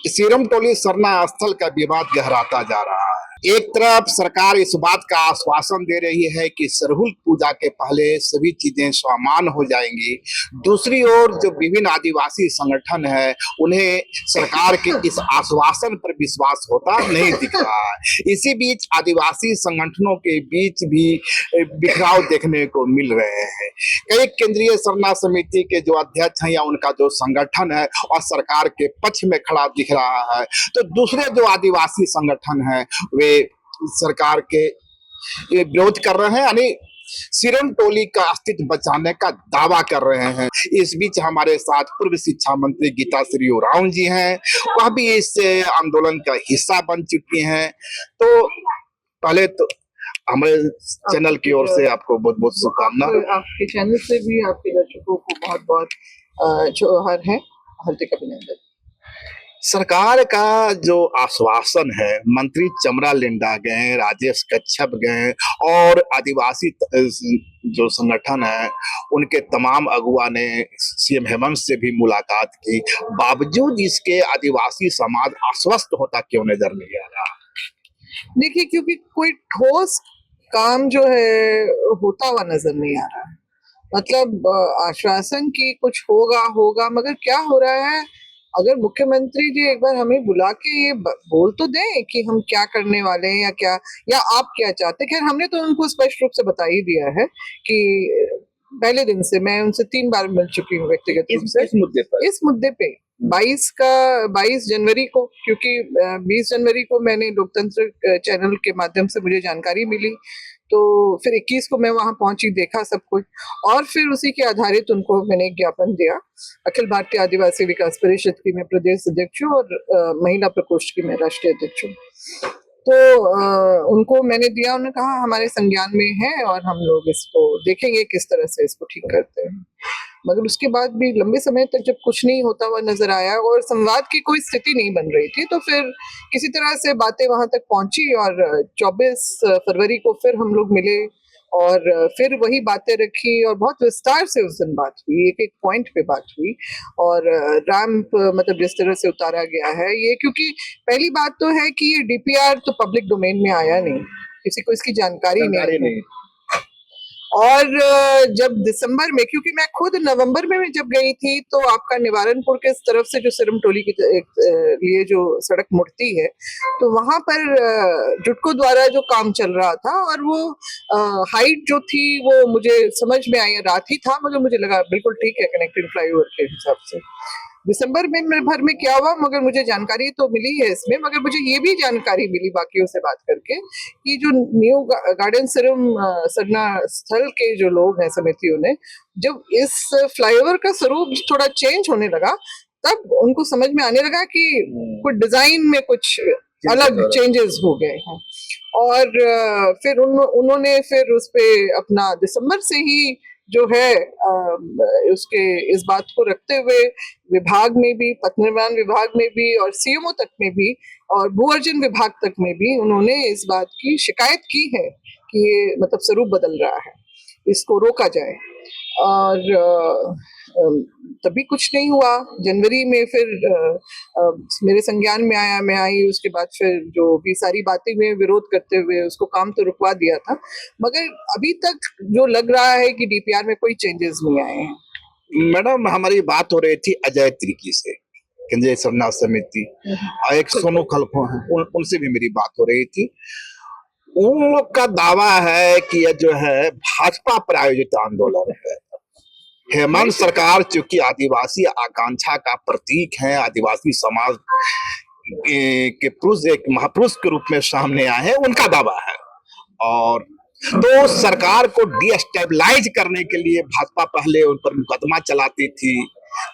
Serum टोली सरना स्थल का विवाद गहराता जा रहा है। एक तरफ सरकार इस बात का आश्वासन दे रही है कि सरहुल पूजा के पहले सभी चीजें सामान्य हो जाएंगी। दूसरी ओर जो विभिन्न आदिवासी संगठन है, उन्हें सरकार के इस आश्वासन पर विश्वास होता नहीं दिख रहा है। इसी बीच आदिवासी संगठनों के बीच भी बिखराव देखने को मिल रहे हैं। कई केंद्रीय सरना समिति के जो अध्यक्ष हैं या उनका जो संगठन है और सरकार के पक्ष में खड़ा दिख रहा है, तो दूसरे जो आदिवासी संगठन हैं वे सरकार के विरोध कर रहे हैं, यानी सीरम टोली का अस्तित्व बचाने का दावा कर रहे हैं। इस बीच हमारे साथ पूर्व शिक्षा मंत्री गीता श्री उरांव जी हैं, वह भी इस आंदोलन का हिस्सा बन चुकी हैं। तो पहले तो हमारे चैनल की ओर से आपको बहुत बहुत शुभकामना। आपके चैनल से भी आपके दर्शकों को बहुत बहुत जोहार है, हार्दिक अभिनंदन। सरकार का जो आश्वासन है, मंत्री चमरा लिंडा गए, राजेश कच्छप गए और आदिवासी जो संगठन है उनके तमाम अगुआ ने सीएम हेमंत से भी मुलाकात की, बावजूद इसके आदिवासी समाज आश्वस्त होता क्यों नजर नहीं आ रहा? देखिए, क्योंकि कोई ठोस काम जो है होता हुआ नजर नहीं आ रहा है। मतलब आश्वासन की कुछ होगा, मगर क्या हो रहा है? अगर मुख्यमंत्री जी एक बार हमें बुला के ये बोल तो दें कि हम क्या करने वाले हैं या आप क्या चाहते हैं। खैर, हमने तो उनको स्पष्ट रूप से बता ही दिया है कि पहले दिन से मैं उनसे 3 बार मिल चुकी हूँ व्यक्तिगत रूप से इस मुद्दे पे 22 जनवरी को, क्योंकि 20 जनवरी को मैंने लोकतंत्र चैनल के माध्यम से मुझे जानकारी मिली, तो फिर 21 को मैं वहां पहुंची, देखा सब कुछ, और फिर उसी के आधारित उनको मैंने एक ज्ञापन दिया। अखिल भारतीय आदिवासी विकास परिषद की मैं प्रदेश अध्यक्ष हूँ और महिला प्रकोष्ठ की मैं राष्ट्रीय अध्यक्ष हूँ। तो उनको मैंने दिया, उन्होंने कहा हमारे संज्ञान में है और हम लोग इसको देखेंगे किस तरह से इसको ठीक करते हैं। मगर उसके बाद भी लंबे समय तक जब कुछ नहीं होता हुआ नजर आया और संवाद की कोई स्थिति नहीं बन रही थी, तो फिर किसी तरह से बातें वहां तक पहुंची और 24 फरवरी को फिर हम लोग मिले और फिर वही बातें रखी और बहुत विस्तार से उस दिन बात हुई, एक एक पॉइंट पे बात हुई। और रैंप मतलब जिस तरह से उतारा गया है ये, क्योंकि पहली बात तो है कि ये डीपीआर तो पब्लिक डोमेन में आया नहीं, किसी को इसकी जानकारी नहीं। और जब दिसंबर में, क्योंकि मैं खुद नवंबर में जब गई थी, तो आपका निवारनपुर के तरफ से जो सिरम टोली के लिए जो सड़क मुड़ती है, तो वहां पर जुटको द्वारा जो काम चल रहा था और वो हाइट जो थी वो मुझे समझ में आई, रात ही था मगर मुझे लगा बिल्कुल ठीक है कनेक्टिंग फ्लाईओवर के हिसाब से। दिसंबर में भर में क्या हुआ, मगर मुझे जानकारी तो मिली है इसमें, मगर मुझे ये भी जानकारी मिली बाकियों से बात करके कि जो न्यू गार्डन सिरम सरना स्थल के जो लोग हैं समितियों ने, जब इस फ्लाईओवर का स्वरूप थोड़ा चेंज होने लगा, तब उनको समझ में आने लगा कि कुछ डिजाइन में कुछ अलग चेंजेस हो गए हैं। और फिर उन्होंने फिर उस पे अपना दिसंबर से ही जो है उसके इस बात को रखते हुए विभाग में भी, पथ निर्माण विभाग में भी और सीएमओ तक में भी और भू अर्जन विभाग तक में भी उन्होंने इस बात की शिकायत की है कि ये मतलब स्वरूप बदल रहा है, इसको रोका जाए। और तभी कुछ नहीं हुआ। जनवरी में फिर मेरे संज्ञान में आया, मैं आई, उसके बाद फिर जो भी सारी बातें हुई विरोध करते हुए उसको काम तो रुकवा दिया था, मगर अभी तक जो लग रहा है कि डीपीआर में कोई चेंजेस नहीं आए हैं। मैडम, हमारी बात हो रही थी अजय तिर्की से, केंद्रीय सरना समिति, और एक सोनू खलखो हैं, उनसे भी मेरी बात हो रही थी। उन लोग का दावा है कि यह जो है भाजपा प्रायोजित आंदोलन है। हेमंत सरकार चूंकि आदिवासी आकांक्षा का प्रतीक है, आदिवासी समाज के पुरुष, एक महापुरुष के रूप में सामने आए हैं, उनका दावा है। और तो सरकार को डिस्टेबलाइज करने के लिए भाजपा पहले उन पर मुकदमा चलाती थी,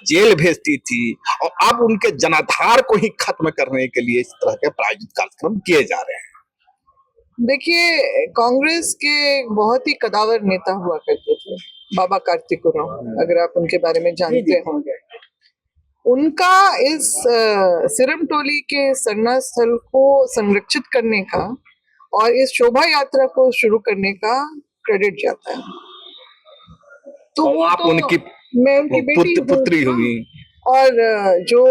जेल भेजती थी, और अब उनके जनाधार को ही खत्म करने के लिए इस तरह के प्रायोजित कार्यक्रम किए जा रहे हैं। देखिए, कांग्रेस के बहुत ही कदावर नेता हुआ करते थे बाबा कार्तिक उरांव, अगर आप उनके बारे में जानते होंगे। उनका इस सिरम टोली के सरना स्थल को संरक्षित करने का और इस शोभा यात्रा को शुरू करने का क्रेडिट जाता है। तो वो आप तो उनकी मैं उनकी बेटी पुत्री हुई। और जो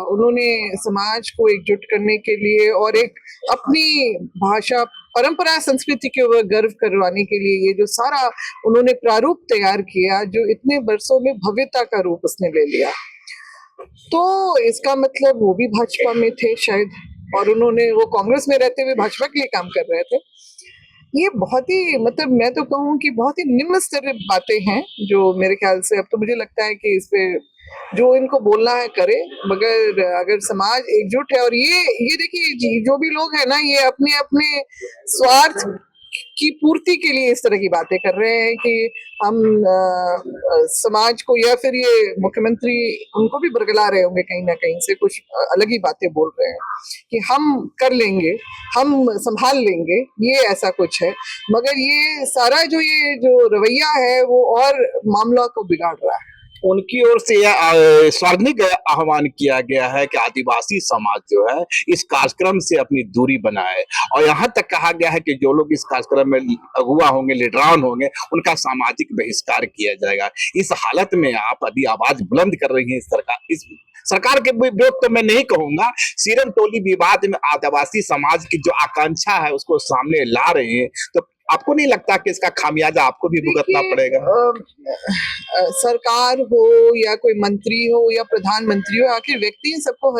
उन्होंने समाज को एकजुट करने के लिए और एक अपनी भाषा परंपरा संस्कृति के ऊपर गर्व करवाने के लिए ये जो सारा उन्होंने प्रारूप तैयार किया, जो इतने वर्षों में भव्यता का रूप उसने ले लिया, तो इसका मतलब वो भी भाजपा में थे शायद, और उन्होंने वो कांग्रेस में रहते हुए भाजपा के लिए काम कर रहे थे। ये बहुत ही मतलब मैं तो कहूँ कि बहुत ही निम्न स्तरीय बातें हैं जो मेरे ख्याल से, अब तो मुझे लगता है कि इस पे जो इनको बोलना है करे, मगर अगर समाज एकजुट है, और ये देखिए जो भी लोग हैं ना, ये अपने अपने स्वार्थ की पूर्ति के लिए इस तरह की बातें कर रहे हैं कि हम समाज को, या फिर ये मुख्यमंत्री उनको भी बरगला रहे होंगे कहीं ना कहीं से, कुछ अलग ही बातें बोल रहे हैं कि हम कर लेंगे, हम संभाल लेंगे, ये ऐसा कुछ है। मगर ये सारा ये जो रवैया है वो और मामला को बिगाड़ रहा है। उनकी ओर से यह सार्वजनिक आह्वान किया गया है कि आदिवासी समाज जो है इस कार्यक्रम से अपनी दूरी बनाए, और यहाँ तक कहा गया है कि जो लोग इस कार्यक्रम में अगुवा होंगे, लीडरान होंगे, उनका सामाजिक बहिष्कार किया जाएगा। इस हालत में आप यदि आवाज बुलंद कर रही हैं इस सरकार के विरोध तो मैं नहीं कहूंगा, सीरम टोली विवाद में आदिवासी समाज की जो आकांक्षा है उसको सामने ला रहे हैं, तो आपको नहीं लगता कि इसका खामियाजा आपको भी भुगतना पड़ेगा? सरकार हो या कोई मंत्री हो या प्रधानमंत्री हो, आखिर व्यक्ति इन सबको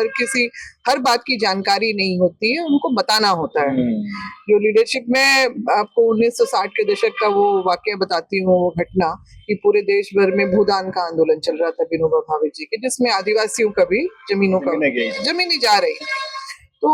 हर बात की जानकारी नहीं होती है, उनको बताना होता है। जो लीडरशिप में आपको 1960 के दशक का वो वाकया बताती हूँ, वो घटना कि पूरे देश भर में भूदान का आंदोलन चल रहा था विनोबा भावे जी के, जिसमें आदिवासियों का भी जमीनें जा रही। तो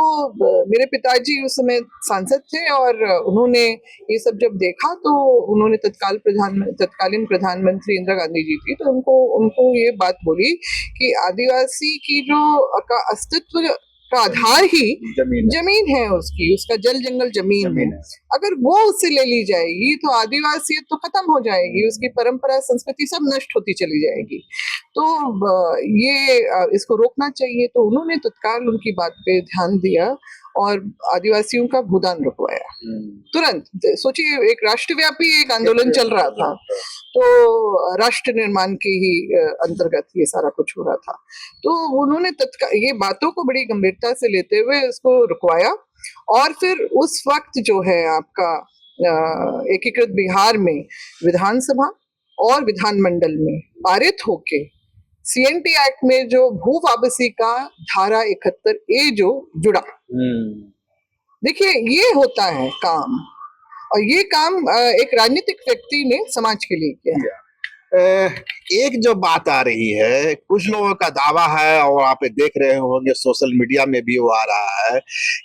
मेरे पिताजी उस समय सांसद थे, और उन्होंने ये सब जब देखा तो उन्होंने तत्कालीन प्रधानमंत्री इंदिरा गांधी जी थी, तो उनको ये बात बोली कि आदिवासी की जो का अस्तित्व का आधार ही जमीन है, उसका जल जंगल जमीन है। अगर वो उससे ले ली जाएगी तो आदिवासियत तो खत्म हो जाएगी, उसकी परंपरा संस्कृति सब नष्ट होती चली जाएगी। तो ये इसको रोकना चाहिए। तो उन्होंने तत्काल उनकी बात पे ध्यान दिया और आदिवासियों का भूदान रुकवाया तुरंत। सोचिए, एक राष्ट्रव्यापी एक आंदोलन चल रहा था, तो राष्ट्र निर्माण के ही अंतर्गत ये सारा कुछ हो रहा था। तो उन्होंने ये बातों को बड़ी गंभीरता से लेते हुए इसको रुकवाया, और फिर उस वक्त जो है आपका एकीकृत बिहार में विधानसभा और विधानमंडल में पारित होके सीएनटी एक्ट में जो भू वापसी का धारा 71A जो जुड़ा, देखिए ये होता है काम, और ये काम एक राजनीतिक व्यक्ति ने समाज के लिए किया। एक जो बात आ रही है, कुछ लोगों का दावा है, और आप देख रहे होंगे सोशल मीडिया में भी वो आ रहा है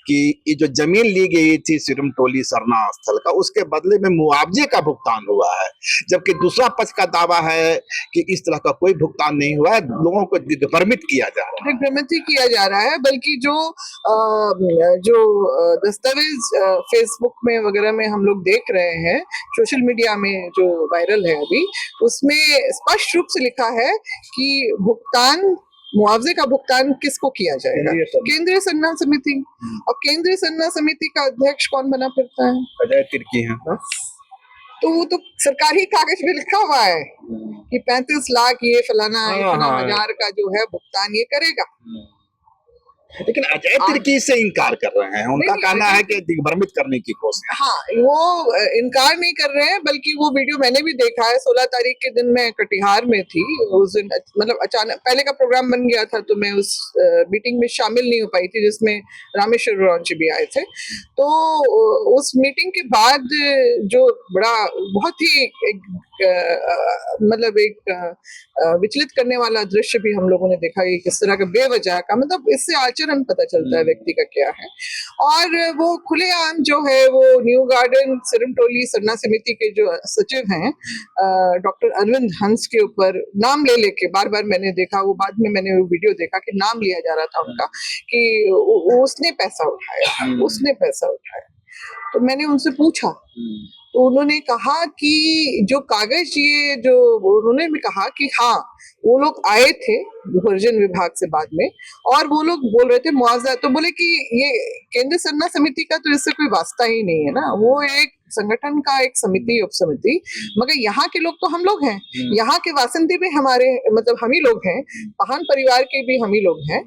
कि ये जो जमीन ली गई थी सिरम टोली सरना स्थल का, उसके बदले में मुआवजे का भुगतान हुआ है, जबकि दूसरा पक्ष का दावा है कि इस तरह का कोई भुगतान नहीं हुआ है, लोगों को दिग्भ्रमित किया जा रहा है। दिग्भ्रमित किया जा रहा है, बल्कि जो दस्तावेज फेसबुक में वगैरह में हम लोग देख रहे हैं, सोशल मीडिया में जो वायरल है अभी, उसमें स्पष्ट रूप से लिखा है कि मुआवजे का भुगतान किसको किया जाएगा? केंद्रीय सरना समिति। और केंद्रीय सरना समिति का अध्यक्ष कौन बना फिरता है? अजय तिर्की है। तो वो तो सरकारी कागज में लिखा हुआ है कि 35 लाख ये फलाना हजार का जो है भुगतान ये करेगा। लेकिन अजय तिर्की से इनकार कर रहे हैं, उनका कहना है कि दिग्भ्रमित करने की कोशिश। हाँ, वो इनकार नहीं कर रहे हैं, बल्कि वो वीडियो मैंने भी देखा है। 16 तारीख के दिन मैं कटिहार में थी, उस दिन मतलब अचानक पहले का प्रोग्राम बन गया था, तो मैं उस मीटिंग में शामिल नहीं हो पाई थी जिसमें रामेश्वर उरांव भी आए थे। तो उस मीटिंग के बाद जो बहुत ही विचलित करने वाला दृश्य भी हम लोगों ने देखा कि किस तरह का बेवजह का, मतलब इससे आचरण पता चलता है व्यक्ति का क्या है। और वो खुलेआम जो है वो न्यू गार्डन सिरम टोली सरना समिति के जो सचिव हैं डॉक्टर अरविंद हंस के ऊपर नाम ले लेके बार बार मैंने देखा, वो बाद में मैंने वो वीडियो देखा कि नाम लिया जा रहा था उनका कि उसने पैसा उठाया। तो मैंने उनसे पूछा, तो उन्होंने कहा कि जो कागज ये जो उन्होंने भी कहा कि हाँ वो लोग आए थे भूर्जन विभाग से बाद में, और वो लोग बोल रहे थे मुआवजा, तो बोले कि ये केंद्र सरना समिति का तो इससे कोई वास्ता ही नहीं है ना, वो एक संगठन का एक समिति उप समिति, मगर यहाँ के लोग तो हम लोग हैं, यहाँ के वासंती भी हमारे मतलब हम ही लोग हैं, पाहन परिवार के भी हम ही लोग हैं,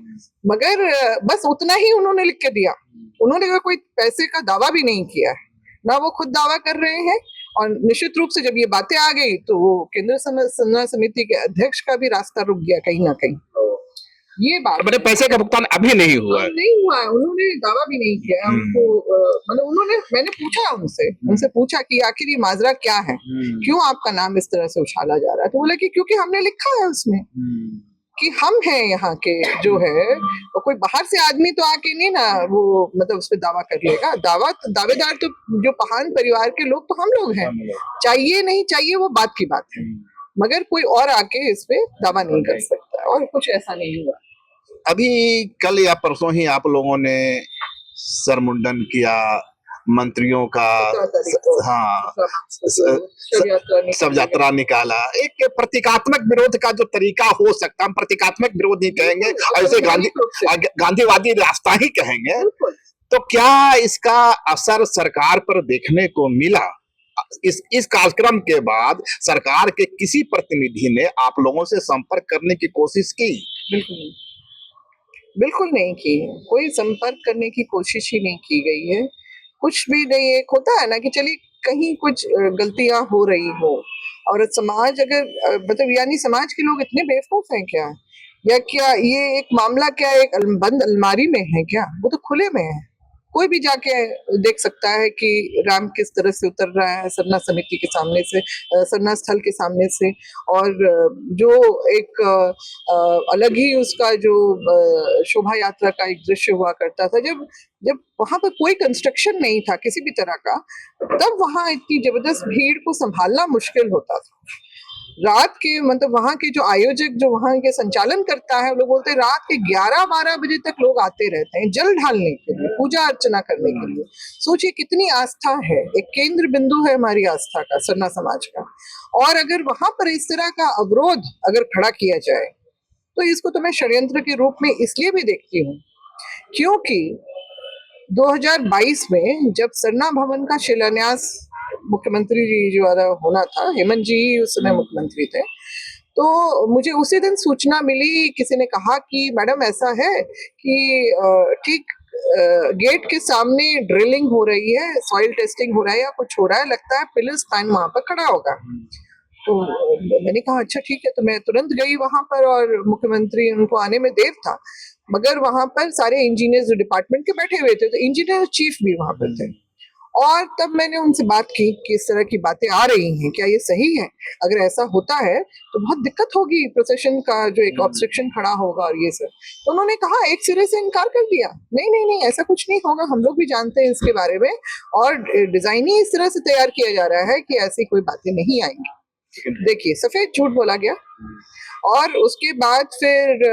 मगर बस उतना ही उन्होंने लिख के दिया। उन्होंने कोई पैसे का दावा भी नहीं किया है, ना वो खुद दावा कर रहे हैं। और निश्चित रूप से जब ये बातें आ गई तो वो केंद्र सरना समिति के अध्यक्ष का भी रास्ता रुक गया कहीं ना कहीं। ये बात मैंने पैसे का भुगतान अभी नहीं हुआ है। नहीं हुआ है, उन्होंने दावा भी नहीं किया हमको। मतलब उन्होंने, मैंने पूछा उनसे पूछा कि आखिर ये माजरा क्या है, क्यों आपका नाम इस तरह से उछाला जा रहा है, तो बोला कि क्योंकि हमने लिखा है उसमें कि हम हैं यहाँ के जो है, और कोई बाहर से आदमी तो आके नहीं ना वो मतलब उस पर दावा कर लेगा। दावेदार तो जो पाहन परिवार के लोग तो हम लोग हैं, चाहिए नहीं चाहिए वो बात की बात है, मगर कोई और आके इस पे दावा नहीं कर सकता, और कुछ ऐसा नहीं हुआ। अभी कल या परसों ही आप लोगों ने सरमुंडन किया, मंत्रियों का हाँ सब यात्रा निकाला, एक प्रतीकात्मक विरोध का जो तरीका हो सकता, हम प्रतीकात्मक विरोध नहीं कहेंगे, ऐसे गांधीवादी रास्ता ही कहेंगे, तो क्या इसका असर सरकार पर देखने को मिला? इस कार्यक्रम के बाद सरकार के किसी प्रतिनिधि ने आप लोगों से संपर्क करने की कोशिश की? बिल्कुल नहीं की है, कोई संपर्क करने की कोशिश ही नहीं की गई है, कुछ भी नहीं। एक होता है ना कि चलिए कहीं कुछ गलतियां हो रही हो, और समाज अगर मतलब यानी समाज के लोग इतने बेवकूफ हैं क्या, या क्या ये एक मामला क्या एक बंद अलमारी में है क्या, वो तो खुले में है, कोई भी जाके देख सकता है कि राम किस तरह से उतर रहा है सरना समिति के सामने से, सरना स्थल के सामने से, और जो एक अलग ही उसका जो शोभा यात्रा का एक दृश्य हुआ करता था, जब वहां पर कोई कंस्ट्रक्शन नहीं था किसी भी तरह का, तब वहां इतनी जबरदस्त भीड़ को संभालना मुश्किल होता था। रात के मतलब वहां के जो आयोजक जो वहां के संचालन करता है, लोग बोलते हैं रात के 11-12 बजे तक लोग आते रहते हैं जल ढालने के लिए, पूजा अर्चना करने के लिए। सोचिए कितनी आस्था है, एक केंद्र बिंदु है हमारी आस्था का, सरना समाज का, और अगर वहां पर इस तरह का अवरोध अगर खड़ा किया जाए तो इसको तो मैं षड्यंत्र के रूप में इसलिए भी देखती हूँ क्योंकि 2022 में जब सरना भवन का शिलान्यास मुख्यमंत्री जी द्वारा होना था, हेमंत जी उस समय मुख्यमंत्री थे, तो मुझे उसी दिन सूचना मिली, किसी ने कहा कि मैडम ऐसा है कि ठीक गेट के सामने ड्रिलिंग हो रही है, सॉइल टेस्टिंग हो रहा है या कुछ हो रहा है, लगता है पिलर स्पैन वहां पर खड़ा होगा। तो मैंने कहा अच्छा ठीक है, तो मैं तुरंत गई वहां पर, और मुख्यमंत्री उनको आने में देर था, मगर वहां पर सारे इंजीनियर्स डिपार्टमेंट के बैठे हुए थे, तो इंजीनियर चीफ भी वहां पर थे, और तब मैंने उनसे बात की कि इस तरह की बातें आ रही हैं, क्या ये सही है? अगर ऐसा होता है तो बहुत दिक्कत होगी, प्रोसेशन का जो एक ऑब्स्ट्रक्शन खड़ा होगा और ये सब। तो उन्होंने कहा, एक सिरे से इनकार कर दिया, नहीं नहीं नहीं ऐसा कुछ नहीं होगा, हम लोग भी जानते हैं इसके बारे में, और डिजाइन ही इस तरह से तैयार किया जा रहा है कि ऐसी कोई बातें नहीं आएंगी। देखिए सफेद झूठ बोला गया, और उसके बाद फिर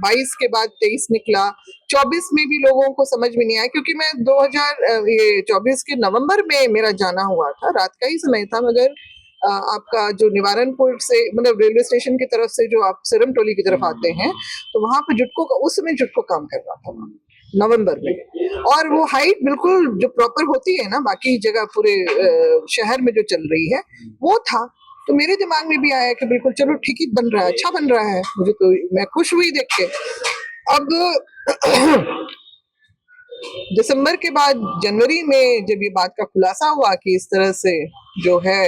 22 के बाद 23 निकला, 24 में भी लोगों को समझ में नहीं आया, क्योंकि मैं 2024 के नवंबर में मेरा जाना हुआ था, रात का ही समय था, मगर आपका जो निवारनपुर से मतलब रेलवे स्टेशन की तरफ से जो आप सिरम टोली की तरफ आते हैं, तो वहां पर जुटको का उस समय जुटको काम कर रहा था नवंबर में, और वो हाइट बिल्कुल जो प्रॉपर होती है ना बाकी जगह पूरे शहर में जो चल रही है वो था। तो मेरे दिमाग में भी आया कि बिल्कुल चलो ठीक ही बन रहा है, अच्छा बन रहा है, मुझे तो मैं खुश हुई देख के। अब दिसंबर के बाद जनवरी में जब ये बात का खुलासा हुआ कि इस तरह से जो है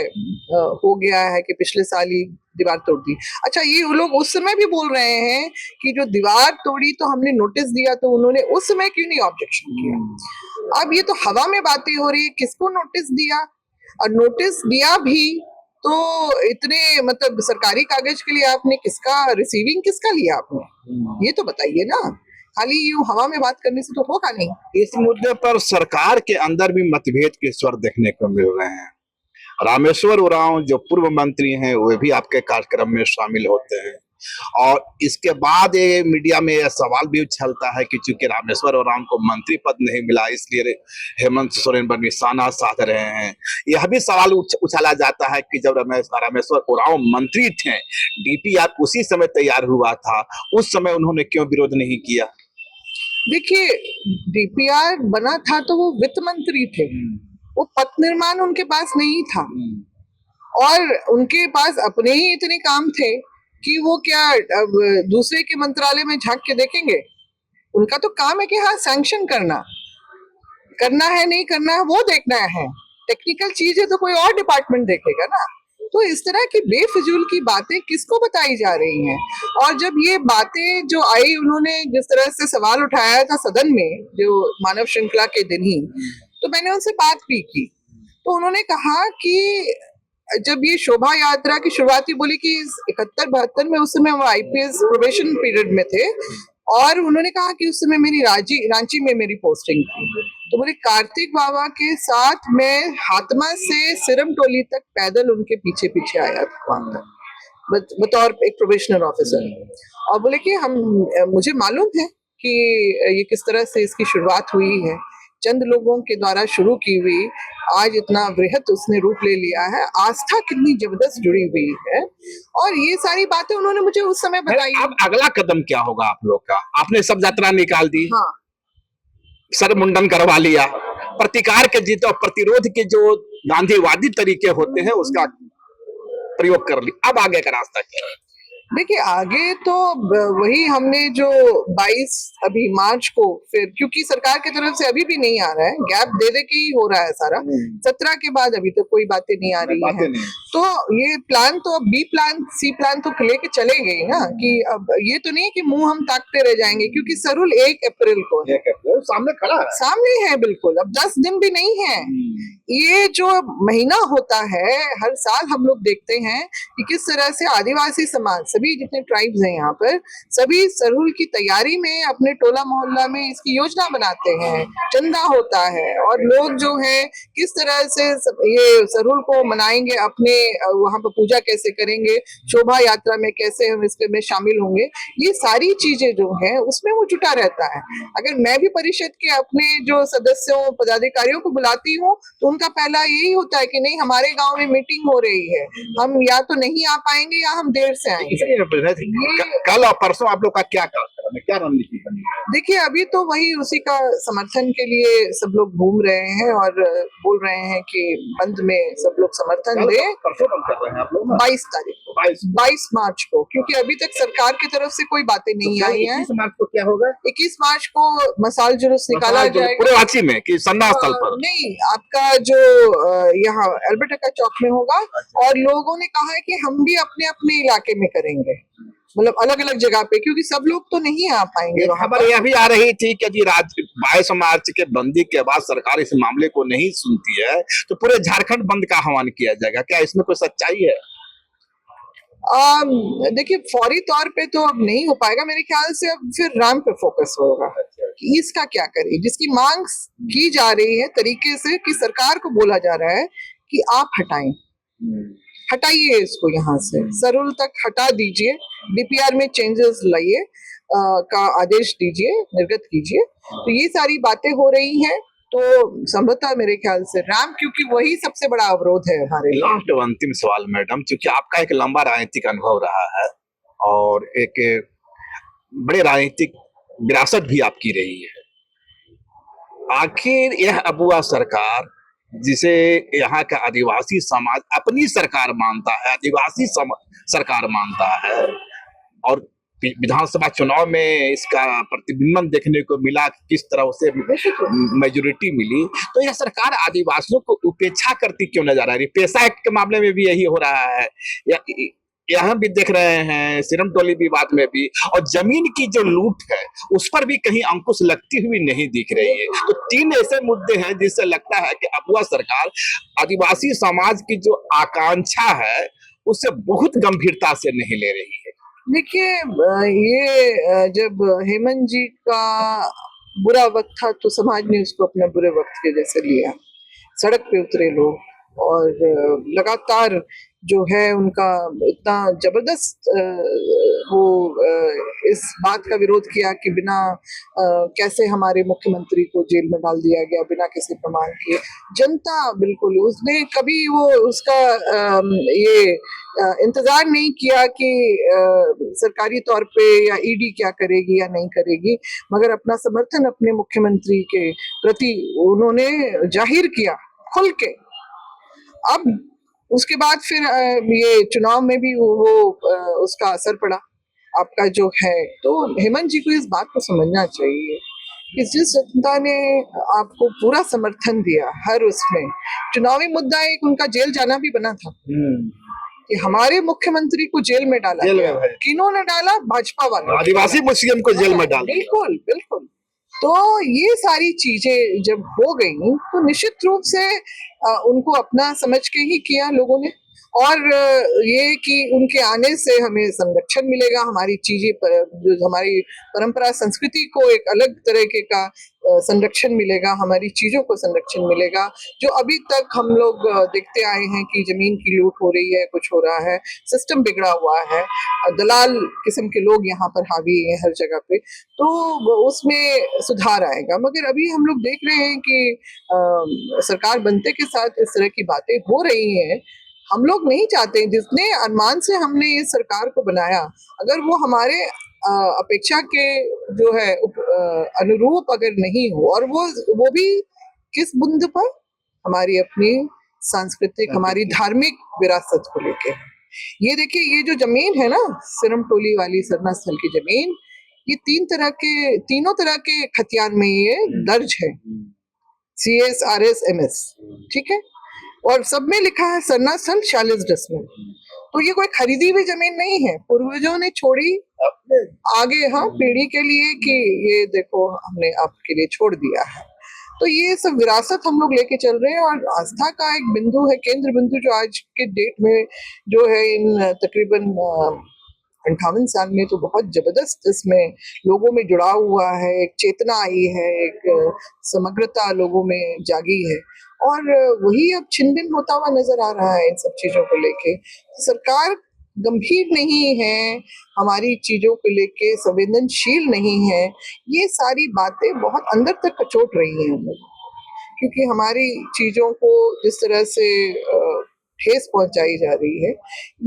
हो गया है कि पिछले साल ही दीवार तोड़ दी। अच्छा, ये लोग उस समय भी बोल रहे हैं कि जो दीवार तोड़ी तो हमने नोटिस दिया, तो उन्होंने उस समय क्यों नहीं ऑब्जेक्शन किया? अब ये तो हवा में बातें हो रही है, किसको नोटिस दिया, और नोटिस दिया भी तो इतने मतलब सरकारी कागज के लिए आपने किसका रिसीविंग किसका लिया आपने, ये तो बताइए ना, खाली यूं हवा में बात करने से तो होगा नहीं। इस मुद्दे पर सरकार के अंदर भी मतभेद के स्वर देखने को मिल रहे हैं। रामेश्वर उरांव जो पूर्व मंत्री हैं वे भी आपके कार्यक्रम में शामिल होते हैं, और इसके बाद ये मीडिया में यह सवाल भी उछलता है कि चूंकि रामेश्वर उरांव को मंत्री पद नहीं मिला, इसलिए हेमंत सोरेन पर निशाना साध रहे हैं। यह भी सवाल उछाला जाता है कि जब रामेश्वर उरांव मंत्री थे, डीपीआर उसी समय तैयार हुआ था, उस समय उन्होंने क्यों विरोध नहीं किया? देखिए, डीपीआर बना था तो वो वित्त मंत्री थे, वो पथ निर्माण उनके पास नहीं था, और उनके पास अपने ही इतने काम थे कि वो क्या अब दूसरे के मंत्रालय में झांक के देखेंगे? उनका तो काम है कि हाँ, सैंक्शन करना है नहीं करना है वो देखना है। टेक्निकल चीज है तो कोई और डिपार्टमेंट देखेगा ना। तो इस तरह की बेफिजूल की बातें किसको बताई जा रही हैं? और जब ये बातें जो आई, उन्होंने जिस तरह से सवाल उठाया था सदन में, जो मानव श्रृंखला के दिन ही, तो मैंने उनसे बात भी की। तो उन्होंने कहा कि जब ये शोभा यात्रा की शुरुआती बोली कि 71-72 में, उस समय वो आईपीएस प्रोबेशन पीरियड में थे, और उन्होंने कहा कि उस समय मेरी रांची में मेरी पोस्टिंग थी। तो बोले कार्तिक बाबा के साथ मैं हातमा से सिरम टोली तक पैदल उनके पीछे पीछे आया था वहां तक, बतौर एक प्रोबेशनर ऑफिसर। और बोले कि मुझे मालूम है कि ये किस तरह से इसकी शुरुआत हुई है, चंद लोगों के द्वारा शुरू की हुई आज इतना वृहत उसने रूप ले लिया है, आस्था कितनी जबरदस्त जुड़ी हुई है। और ये सारी बातें उन्होंने मुझे उस समय बताई। अब अगला कदम क्या होगा आप लोग का? आपने सब यात्रा निकाल दी, हाँ, सर मुंडन करवा लिया, प्रतिकार के जीत और प्रतिरोध के जो गांधीवादी तरीके होते हैं उसका प्रयोग कर लिया, अब आगे का रास्ता क्या है? देखिए, आगे तो वही हमने जो 22 अभी मार्च को, फिर क्योंकि सरकार की तरफ से अभी भी नहीं आ रहा है, गैप दे के ही हो रहा है सारा, 17 के बाद अभी तक कोई बातें नहीं आ रही हैं। तो ये प्लान तो अब बी प्लान सी प्लान तो लेके चले गए ना, कि अब ये तो नहीं कि मुंह हम ताकते रह जाएंगे, क्योंकि सरूल 1 अप्रैल को है, सामने खड़ा है, सामने है बिल्कुल, अब 10 दिन भी नहीं है। ये जो महीना होता है, हर साल हम लोग देखते हैं कि किस तरह से आदिवासी समाज, सभी जितने ट्राइब्स हैं यहाँ पर, सभी सरहुल की तैयारी में अपने टोला मोहल्ला में इसकी योजना बनाते हैं, चंदा होता है, और लोग जो है किस तरह से ये सरहुल को मनाएंगे, अपने वहां पर पूजा कैसे करेंगे, शोभा यात्रा में कैसे हम इसके में शामिल होंगे, ये सारी चीजें जो है उसमें वो जुटा रहता है। अगर मैं भी परिषद के अपने जो सदस्यों पदाधिकारियों को बुलाती हूँ तो उनका पहला यही होता है कि नहीं, हमारे गांव में मीटिंग हो रही है, हम या तो नहीं आ पाएंगे या हम देर से आएंगे। कल और परसों आप लोग का क्या कार्यक्रम है, क्या रणनीति बनी है? देखिए, अभी तो वही उसी का समर्थन के लिए सब लोग घूम रहे हैं और बोल रहे हैं कि बंद में सब लोग समर्थन दे। परसों बंद कर रहे हैं आप लोग? 22 तारीख को, 22 मार्च को, क्योंकि अभी तक सरकार की तरफ से कोई बातें नहीं आई है। 21 मार्च को क्या होगा? 21 मार्च को मसाल जुलूस निकाला जाएगा पूरे रांची में कि सन्ना स्थल पर? नहीं, आपका जो यहाँ अल्बर्टा चौक में होगा। और लोगों ने कहा है कि हम भी अपने अपने इलाके में करेंगे, मतलब अलग अलग जगह पे, क्योंकि सब लोग तो नहीं आ पाएंगे। खबर यह भी आ रही थी कि 22 मार्च के बंदी के बाद सरकार इस मामले को नहीं सुनती है तो पूरे झारखंड बंद का आह्वान किया जाएगा, क्या इसमें कोई सच्चाई है? देखिए, फौरी तौर पे तो अब नहीं हो पाएगा मेरे ख्याल से। अब फिर राम पे फोकस होगा कि इसका क्या करें, जिसकी मांग की जा रही है तरीके से कि सरकार को बोला जा रहा है कि आप हटाइए इसको, यहाँ से सरूल तक हटा दीजिए, डीपीआर में चेंजेस लाइए, का आदेश दीजिए, निर्गत कीजिए। तो ये सारी बातें हो रही हैं। तो संभवतः मेरे ख्याल से राम, क्योंकि वही सबसे बड़ा अवरोध है हमारे लिए। लास्ट अंतिम सवाल मैडम, क्योंकि आपका एक लंबा राजनीतिक अनुभव रहा है और एक बड़े राजनीतिक विरासत भी आपकी रही है, आखिर यह अबुआ सरकार जिसे यहाँ का आदिवासी समाज अपनी सरकार मानता है, आदिवासी सरकार मानता है, और विधानसभा चुनाव में इसका प्रतिबिंबन देखने को मिला, किस तरह उसे मेजोरिटी मिली, तो यह सरकार आदिवासियों को उपेक्षा करती क्यों नजर आ रही? पेशा एक्ट के मामले में भी यही हो रहा है, यहाँ भी देख रहे हैं, सिरम टोली विवाद में भी, और जमीन की जो लूट है उस पर भी कहीं अंकुश लगती हुई नहीं दिख रही है। तो 3 ऐसे मुद्दे हैं जिससे लगता है कि अबुआ सरकार आदिवासी समाज की जो आकांक्षा है उसे बहुत गंभीरता से नहीं ले रही है। देखिए, ये जब हेमंत जी का बुरा वक्त था तो समाज ने उसको अपने बुरे वक्त के जैसे लिया, सड़क पे उतरे लोग और लगातार जो है उनका इतना जबरदस्त वो इस बात का विरोध किया कि बिना कैसे हमारे मुख्यमंत्री को जेल में डाल दिया गया बिना किसी प्रमाण के। जनता बिल्कुल उसने कभी वो उसका ये इंतजार नहीं किया कि सरकारी तौर पे या ईडी क्या करेगी या नहीं करेगी, मगर अपना समर्थन अपने मुख्यमंत्री के प्रति उन्होंने जाहिर किया खुल के। अब उसके बाद फिर ये चुनाव में भी वो उसका असर पड़ा आपका जो है। तो हेमंत जी को इस बात को समझना चाहिए कि जिस जनता ने आपको पूरा समर्थन दिया हर उसमें, चुनावी मुद्दा एक उनका जेल जाना भी बना था कि हमारे मुख्यमंत्री को जेल में डाला जेल में गया। भाई। किन्होंने डाला? भाजपा वाले। आदिवासी मुस्लिम को जेल में डाल दिया। बिल्कुल बिल्कुल। तो ये सारी चीजें जब हो गई तो निश्चित रूप से उनको अपना समझ के ही किया लोगों ने। और ये कि उनके आने से हमें संरक्षण मिलेगा, हमारी चीजें जो हमारी परंपरा संस्कृति को एक अलग तरीके का संरक्षण मिलेगा, हमारी चीजों को संरक्षण मिलेगा। जो अभी तक हम लोग देखते आए हैं कि जमीन की लूट हो रही है, कुछ हो रहा है, सिस्टम बिगड़ा हुआ है, दलाल किस्म के लोग यहाँ पर हावी हैं हर जगह पे, तो उसमें सुधार आएगा। मगर अभी हम लोग देख रहे हैं कि सरकार बनते के साथ इस तरह की बातें हो रही हैं। हम लोग नहीं चाहते, जितने अरमान से हमने इस सरकार को बनाया, अगर वो हमारे अपेक्षा के जो है अनुरूप अगर नहीं हो, और वो भी किस बुंद पर, हमारी अपनी सांस्कृतिक हमारी धार्मिक विरासत को लेके। ये देखिए, ये जो जमीन है ना सिरम टोली वाली सरना स्थल की जमीन, ये तीनों तरह के खतियान में ये दर्ज है, CSRS MS, ठीक है, और सब में लिखा है सरना स्थल 46 डिसमिल। तो ये कोई खरीदी हुई जमीन नहीं है, पूर्वजों ने छोड़ी आगे, हाँ, पीढ़ी के लिए कि ये देखो हमने आपके लिए छोड़ दिया है। तो ये सब विरासत हम लोग लेके चल रहे हैं, और आस्था का एक बिंदु है, केंद्र बिंदु, जो आज के डेट में जो है इन तकरीबन 58 साल में तो बहुत जबरदस्त इसमें लोगों में जुड़ाव हुआ है, एक चेतना आई है, एक समग्रता लोगों में जागी है, और वही अब छिन भिन होता हुआ नजर आ रहा है इन सब चीजों को लेके। सरकार गंभीर नहीं है, हमारी चीजों को लेके संवेदनशील नहीं है, ये सारी बातें बहुत अंदर तक कचोट रही हैं हम लोग, क्योंकि हमारी चीजों को जिस तरह से ठेस पहुंचाई जा रही है,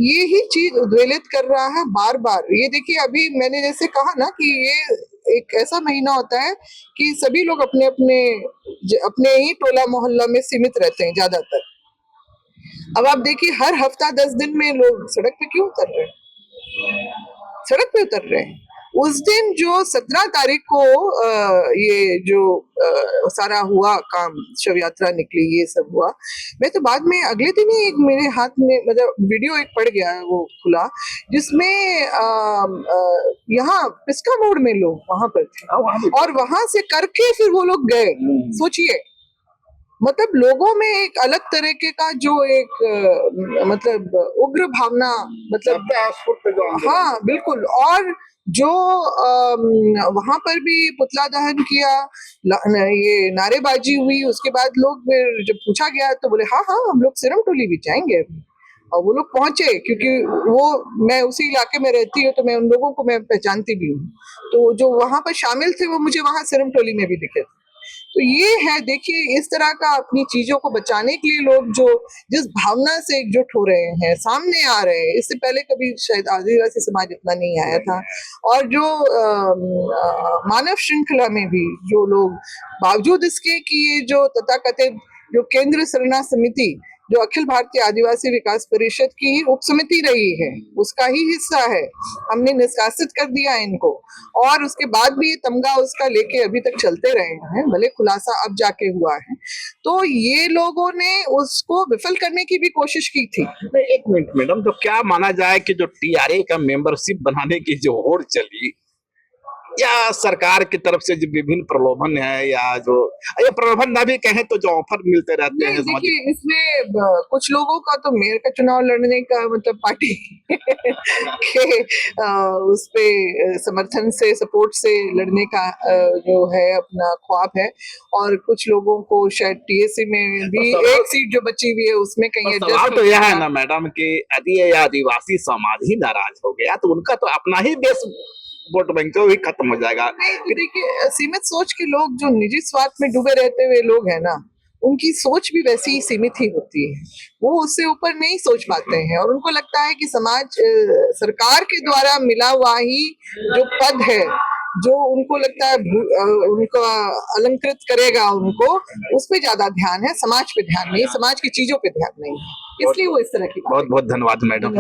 ये ही चीज उद्वेलित कर रहा है बार बार। ये देखिए, अभी मैंने जैसे कहा ना कि ये एक ऐसा महीना होता है कि सभी लोग अपने अपने अपने ही टोला मोहल्ला में सीमित रहते हैं ज्यादातर। अब आप देखिए, हर हफ्ता 10 दिन में लोग सड़क पे क्यों उतर रहे हैं? सड़क पे उतर रहे हैं। उस दिन जो 17 तारीख को ये जो सारा हुआ काम, शव यात्रा निकली, ये सब हुआ, मैं तो बाद में अगले दिन ही एक मेरे हाथ में मतलब वीडियो एक पड़ गया, वो खुला, जिसमें यहाँ पिस्का मोड़ में लोग वहां पर थे, और वहां से करके फिर वो लोग गए। सोचिए, मतलब लोगों में एक अलग तरीके का जो एक मतलब उग्र भावना, मतलब हाँ बिल्कुल। और जो वहां पर भी पुतला दहन किया, ये नारेबाजी हुई, उसके बाद लोग फिर जब पूछा गया तो बोले हाँ हाँ हम लोग सिरम टोली भी जाएंगे अभी। और वो लोग पहुंचे, क्योंकि वो, मैं उसी इलाके में रहती हूँ तो मैं उन लोगों को मैं पहचानती भी हूँ, तो जो वहां पर शामिल थे वो मुझे वहां सिरम टोली में भी दिखे थे। तो ये है, देखिए, इस तरह का अपनी चीजों को बचाने के लिए लोग जो जिस भावना से एकजुट हो रहे हैं, सामने आ रहे हैं, इससे पहले कभी शायद आदिवासी समाज इतना नहीं आया था। और जो मानव श्रृंखला में भी जो लोग, बावजूद इसके कि ये जो तथाकथित जो केंद्र सरना समिति, जो अखिल भारतीय आदिवासी विकास परिषद की ही उप समिति रही है, उसका ही हिस्सा है, हमने निष्कासित कर दिया इनको, और उसके बाद भी तमगा उसका लेके अभी तक चलते रहे हैं, भले खुलासा अब जाके हुआ है। तो ये लोगों ने उसको विफल करने की भी कोशिश की थी। एक मिनट मैडम, तो क्या माना जाए कि जो TRA का मेंबरशिप बनाने की जो होड़ चली, या सरकार की तरफ से जो विभिन्न प्रलोभन है या जो या प्रलोभन ना भी कहें तो जो ऑफर मिलते रहते नहीं हैं सामाजिक देखिए इसमें कुछ लोगों का तो मेयर का चुनाव लड़ने का मतलब पार्टी के उस पे समर्थन से सपोर्ट से लड़ने का जो है अपना ख्वाब है, और कुछ लोगों को शायद टीएससी में भी तो सवाल- एक सीट जो बची हुई है उसमें कहीं और सवाल एडजस्ट तो हो यह है जाएगा। ना मैडम कि यदि ये आदिवासी समाज ही नाराज हो गया तो उनका तो अपना ही देश वोट बैंक भी खत्म हो जाएगा। नहीं तो देखिए सीमित सोच के लोग जो निजी स्वार्थ में डूबे रहते हुए लोग हैं ना, उनकी सोच भी वैसी ही सीमित ही होती है, वो उससे ऊपर नहीं सोच पाते हैं और उनको लगता है कि समाज सरकार के द्वारा मिला हुआ ही जो पद है, जो उनको लगता है उनको अलंकृत करेगा उनको, उस पे ज्यादा ध्यान है, समाज पे ध्यान नहीं, समाज की चीजों पे ध्यान नहीं है, इसलिए वो इस तरह की बात बहुत बहुत धन्यवाद मैडम।